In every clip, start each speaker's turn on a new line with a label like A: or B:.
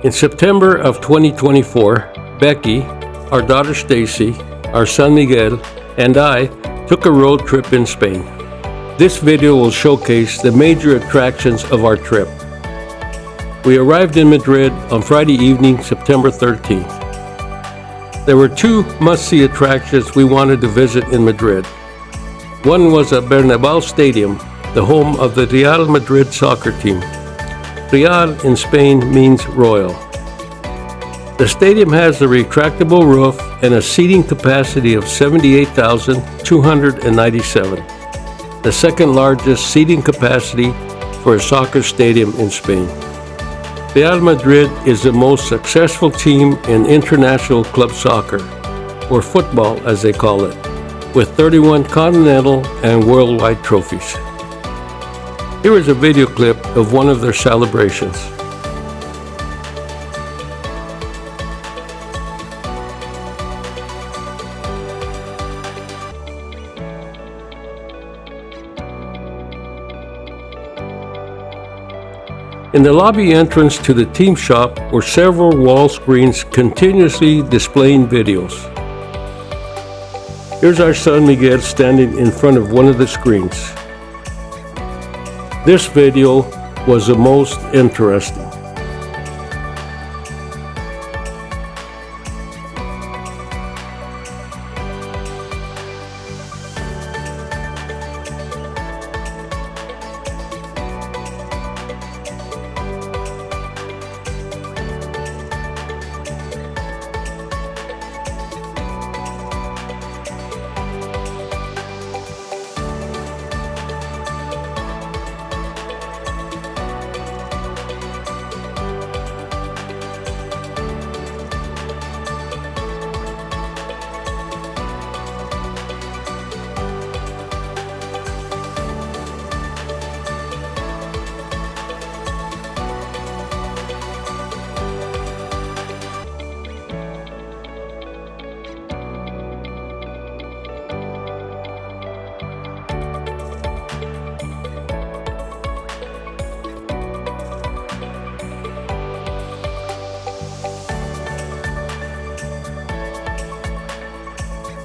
A: In September of 2024, Becky, our daughter Stacy, our son Miguel, and I took a road trip in Spain. This video will showcase the major attractions of our trip. We arrived in Madrid on Friday evening, September 13th. There were two must-see attractions we wanted to visit in Madrid. One was at Bernabéu Stadium, the home of the Real Madrid soccer team. Real in Spain means royal. The stadium has a retractable roof and a seating capacity of 78,297, the second largest seating capacity for a soccer stadium in Spain. Real Madrid is the most successful team in international club soccer, or football as they call it, with 31 continental and worldwide trophies. Here is a video clip of one of their celebrations. In the lobby entrance to the team shop were several wall screens continuously displaying videos. Here's our son Miguel standing in front of one of the screens. This video was the most interesting.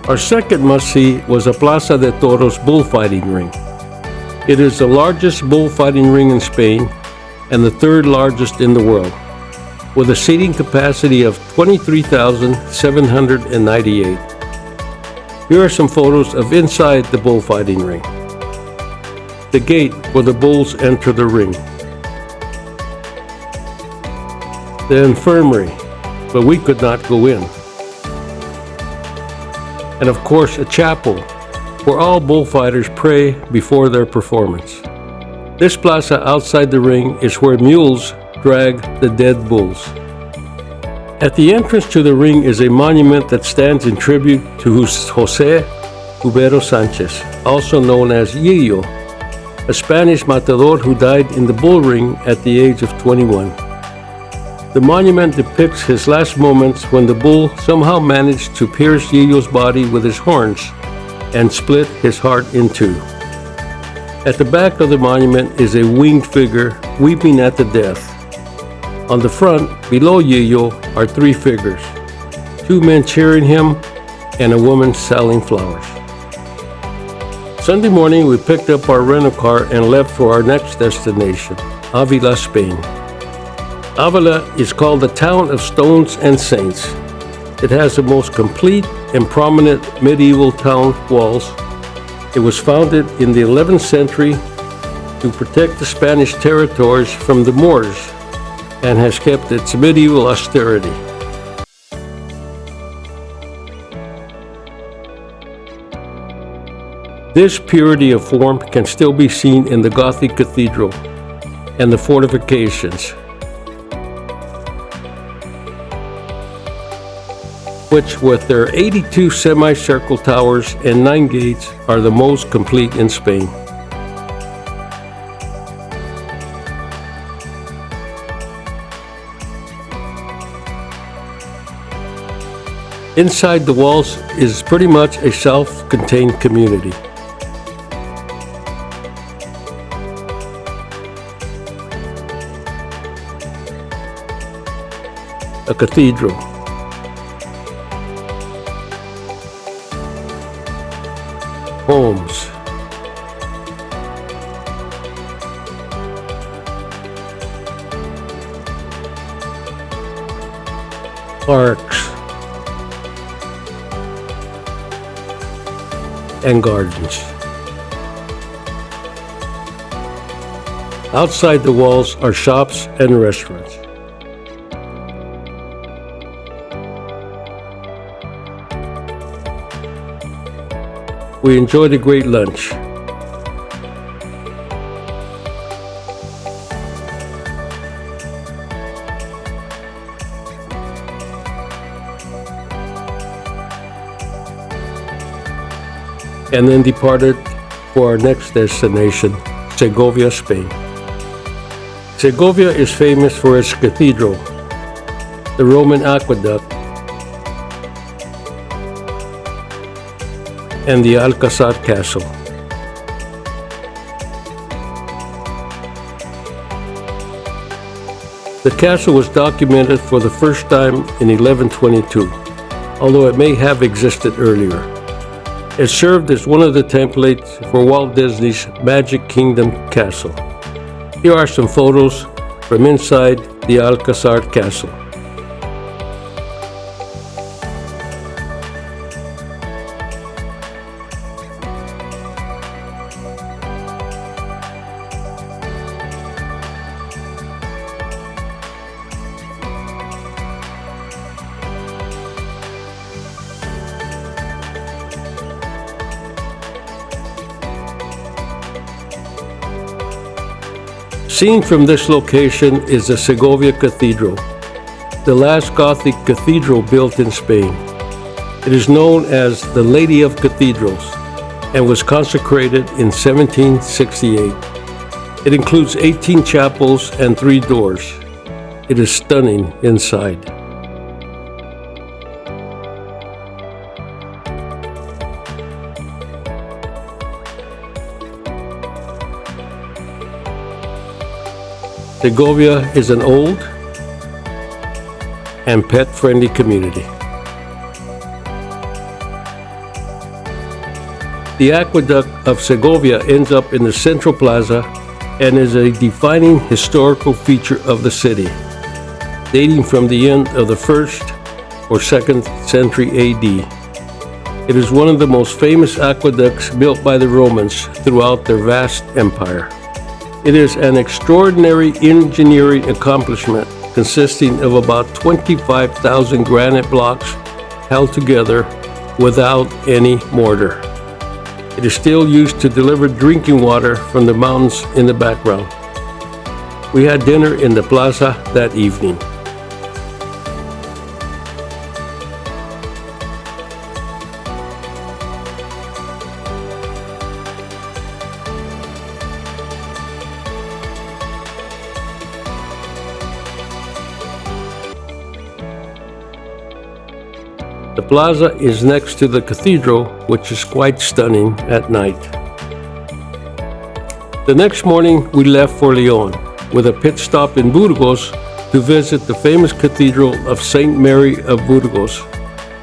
A: Our second must-see was a Plaza de Toros bullfighting ring. It is the largest bullfighting ring in Spain and the third largest in the world, with a seating capacity of 23,798. Here are some photos of inside the bullfighting ring. The gate where the bulls enter the ring. The infirmary, but we could not go in. And of course a chapel where all bullfighters pray before their performance. This plaza outside the ring is where mules drag the dead bulls. At the entrance to the ring is a monument that stands in tribute to José Cubero Sánchez, also known as Yillo, a Spanish matador who died in the bull ring at the age of 21. The monument depicts his last moments when the bull somehow managed to pierce Yillo's body with his horns and split his heart in two. At the back of the monument is a winged figure weeping at the death. On the front, below Yillo, are three figures, two men cheering him and a woman selling flowers. Sunday morning, we picked up our rental car and left for our next destination, Ávila, Spain. Ávila is called the town of stones and saints. It has the most complete and prominent medieval town walls. It was founded in the 11th century to protect the Spanish territories from the Moors and has kept its medieval austerity. This purity of form can still be seen in the Gothic cathedral and the fortifications, which with their 82 semicircle towers and 9 gates are the most complete in Spain. Inside the walls is pretty much a self-contained community. a cathedral. Homes. Parks. And gardens. Outside the walls are shops and restaurants. We enjoyed a great lunch. And then departed for our next destination, Segovia, Spain. Segovia is famous for its cathedral, the Roman aqueduct, and the Alcazar Castle. The castle was documented for the first time in 1122, although it may have existed earlier. It served as one of the templates for Walt Disney's Magic Kingdom castle. Here are some photos from inside the Alcazar Castle. Seen from this location is the Segovia Cathedral, the last Gothic cathedral built in Spain. It is known as the Lady of Cathedrals and was consecrated in 1768. It includes 18 chapels and 3 doors. It is stunning inside. Segovia is an old and pet-friendly community. The aqueduct of Segovia ends up in the central plaza and is a defining historical feature of the city, dating from the end of the 1st or 2nd century AD. It is one of the most famous aqueducts built by the Romans throughout their vast empire. It is an extraordinary engineering accomplishment consisting of about 25,000 granite blocks held together without any mortar. It is still used to deliver drinking water from the mountains in the background. We had dinner in the plaza that evening. The plaza is next to the cathedral, which is quite stunning at night. The next morning, we left for Leon, with a pit stop in Burgos to visit the famous cathedral of Saint Mary of Burgos,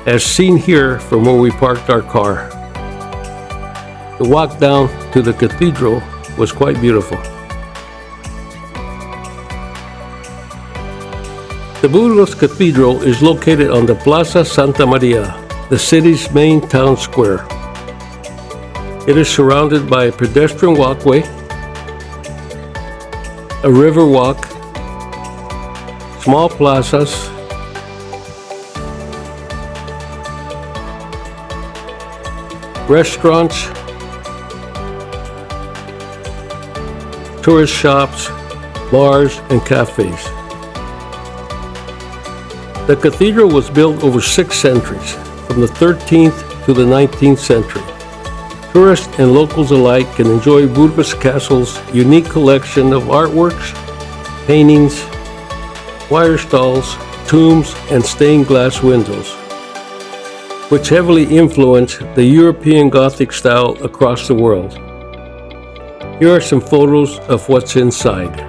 A: as seen here from where we parked our car. The walk down to the cathedral was quite beautiful. The Burgos Cathedral is located on the Plaza Santa Maria, the city's main town square. It is surrounded by a pedestrian walkway, a river walk, small plazas, restaurants, tourist shops, bars, and cafes. The cathedral was built over 6 centuries, from the 13th to the 19th century. Tourists and locals alike can enjoy Burgos Castle's unique collection of artworks, paintings, wire stalls, tombs, and stained glass windows, which heavily influenced the European Gothic style across the world. Here are some photos of what's inside.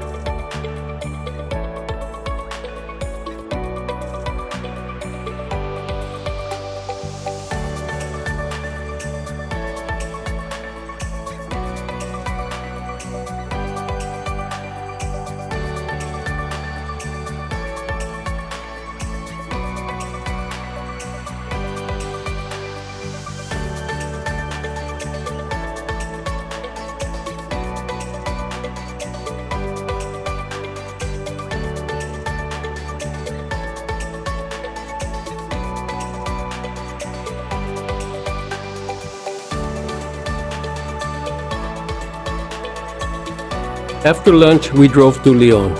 A: After lunch, we drove to Leon.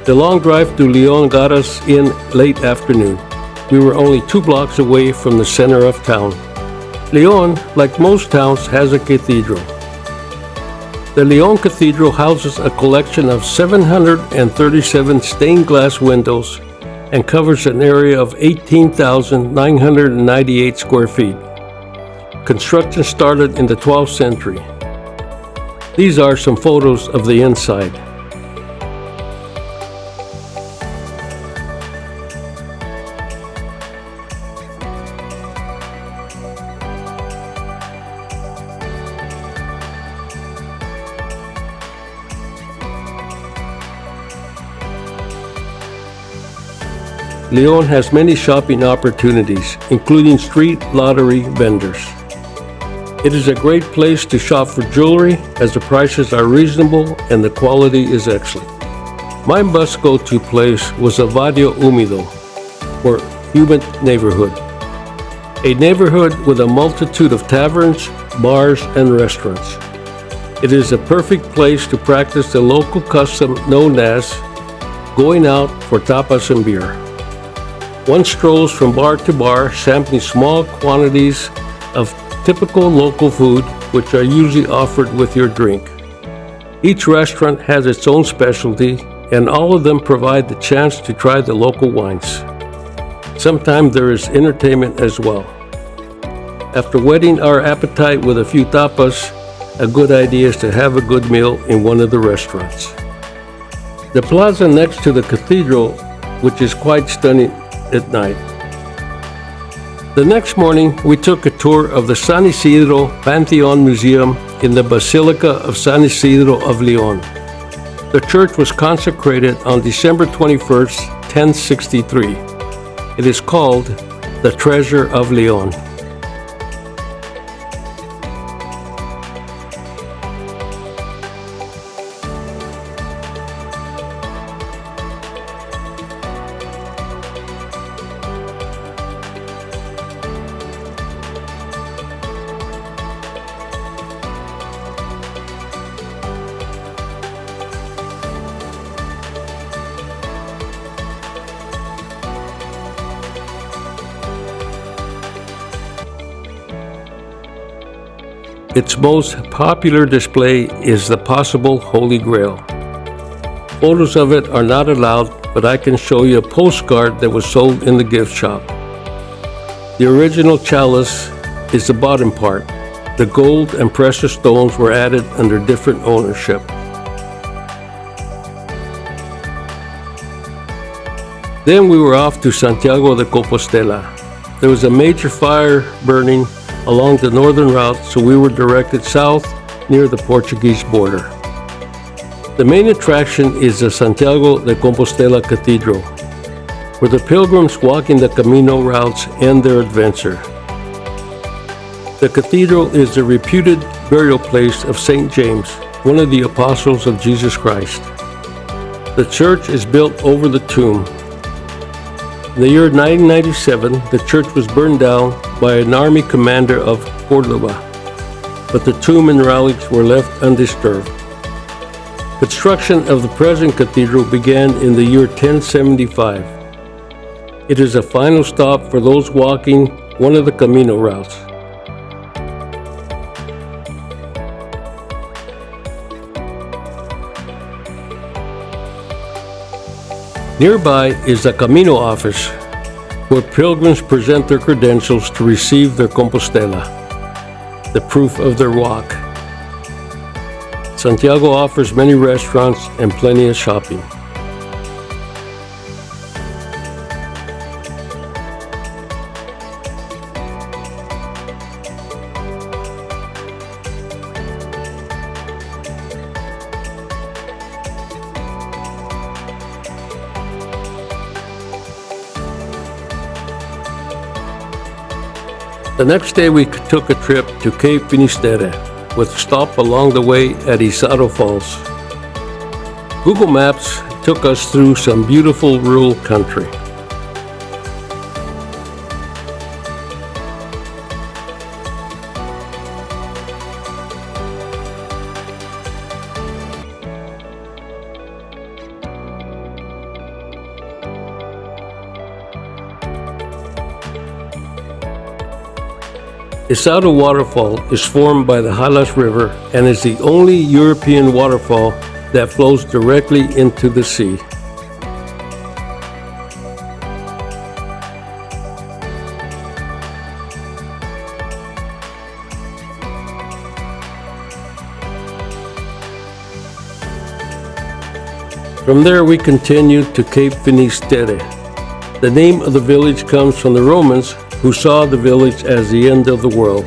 A: The long drive to Leon got us in late afternoon. We were only 2 blocks away from the center of town. Leon, like most towns, has a cathedral. The Leon Cathedral houses a collection of 737 stained glass windows and covers an area of 18,998 square feet. Construction started in the 12th century. These are some photos of the inside. Leon has many shopping opportunities, including street lottery vendors. It is a great place to shop for jewelry as the prices are reasonable and the quality is excellent. My must go-to place was a Vadio Umido, or humid neighborhood. A neighborhood with a multitude of taverns, bars, and restaurants. It is a perfect place to practice the local custom known as going out for tapas and beer. One strolls from bar to bar, sampling small quantities of typical local food, which are usually offered with your drink. Each restaurant has its own specialty, and all of them provide the chance to try the local wines. Sometimes there is entertainment as well. After whetting our appetite with a few tapas, a good idea is to have a good meal in one of the restaurants. The plaza next to the cathedral, which is quite stunning at night. The next morning, we took a tour of the San Isidro Pantheon Museum in the Basilica of San Isidro of Leon. The church was consecrated on December 21st, 1063. It is called the Treasure of Leon. Its most popular display is the possible Holy Grail. Photos of it are not allowed, but I can show you a postcard that was sold in the gift shop. The original chalice is the bottom part. The gold and precious stones were added under different ownership. Then we were off to Santiago de Compostela. There was a major fire burning along the northern route, so we were directed south near the Portuguese border. The main attraction is the Santiago de Compostela Cathedral, where the pilgrims walking the Camino routes end their adventure. The cathedral is the reputed burial place of St. James, one of the apostles of Jesus Christ. The church is built over the tomb. In the year 997, the church was burned down by an army commander of Cordoba, but the tomb and relics were left undisturbed. Construction of the present cathedral began in the year 1075. It is a final stop for those walking one of the Camino routes. Nearby is the Camino office, where pilgrims present their credentials to receive their Compostela, the proof of their walk. Santiago offers many restaurants and plenty of shopping. The next day we took a trip to Cape Finisterre, with a stop along the way at Isaro Falls. Google Maps took us through some beautiful rural country. Isaudo Waterfall is formed by the Halas River and is the only European waterfall that flows directly into the sea. From there we continued to Cape Finisterre. The name of the village comes from the Romans, who saw the village as the end of the world.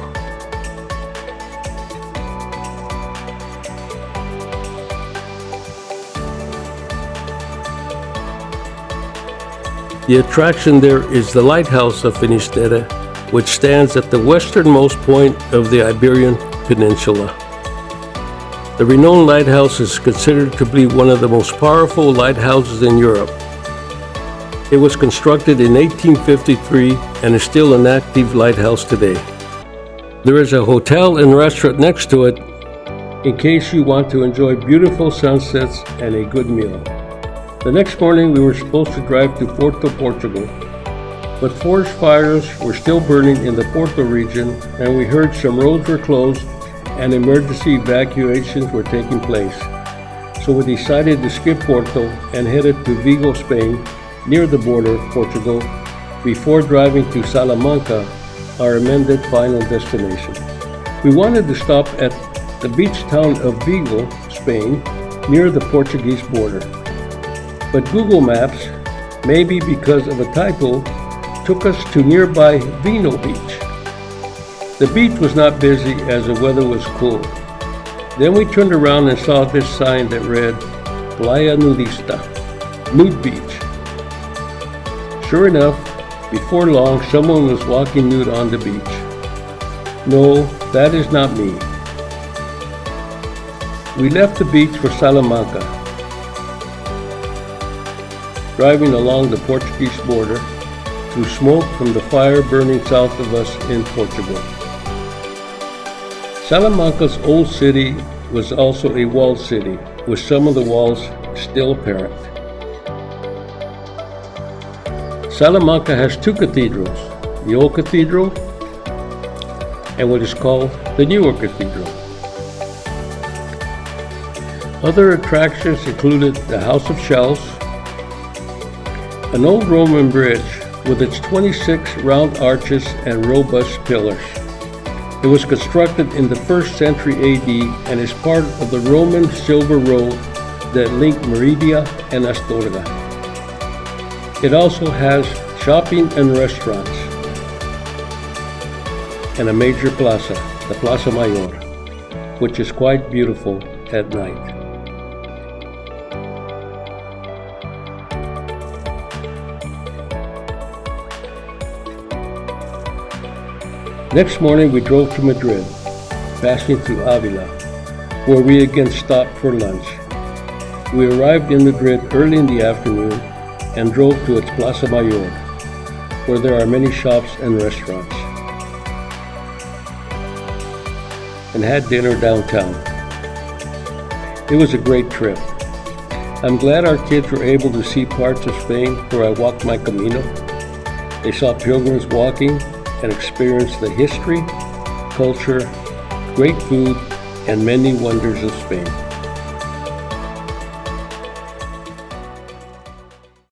A: The attraction there is the lighthouse of Finisterre, which stands at the westernmost point of the Iberian Peninsula. The renowned lighthouse is considered to be one of the most powerful lighthouses in Europe. It was constructed in 1853 and is still an active lighthouse today. There is a hotel and restaurant next to it in case you want to enjoy beautiful sunsets and a good meal. The next morning we were supposed to drive to Porto, Portugal, but forest fires were still burning in the Porto region and we heard some roads were closed and emergency evacuations were taking place. So we decided to skip Porto and headed to Vigo, Spain, near the border of Portugal, before driving to Salamanca, our amended final destination. We wanted to stop at the beach town of Vigo, Spain, near the Portuguese border. But Google Maps, maybe because of a typo, took us to nearby Vino Beach. The beach was not busy as the weather was cool. Then we turned around and saw this sign that read, Playa Nudista, nude beach. Sure enough, before long, someone was walking nude on the beach. No, that is not me. We left the beach for Salamanca, driving along the Portuguese border through smoke from the fire burning south of us in Portugal. Salamanca's old city was also a walled city, with some of the walls still apparent. Salamanca has two cathedrals, the Old Cathedral and what is called the Newer Cathedral. Other attractions included the House of Shells, an old Roman bridge with its 26 round arches and robust pillars. It was constructed in the 1st century AD and is part of the Roman Silver Road that linked Merida and Astorga. It also has shopping and restaurants, and a major plaza, the Plaza Mayor, which is quite beautiful at night. Next morning we drove to Madrid, passing through Avila, where we again stopped for lunch. We arrived in Madrid early in the afternoon and drove to its Plaza Mayor, where there are many shops and restaurants, and had dinner downtown. It was a great trip. I'm glad our kids were able to see parts of Spain where I walked my Camino. They saw pilgrims walking and experienced the history, culture, great food, and many wonders of Spain.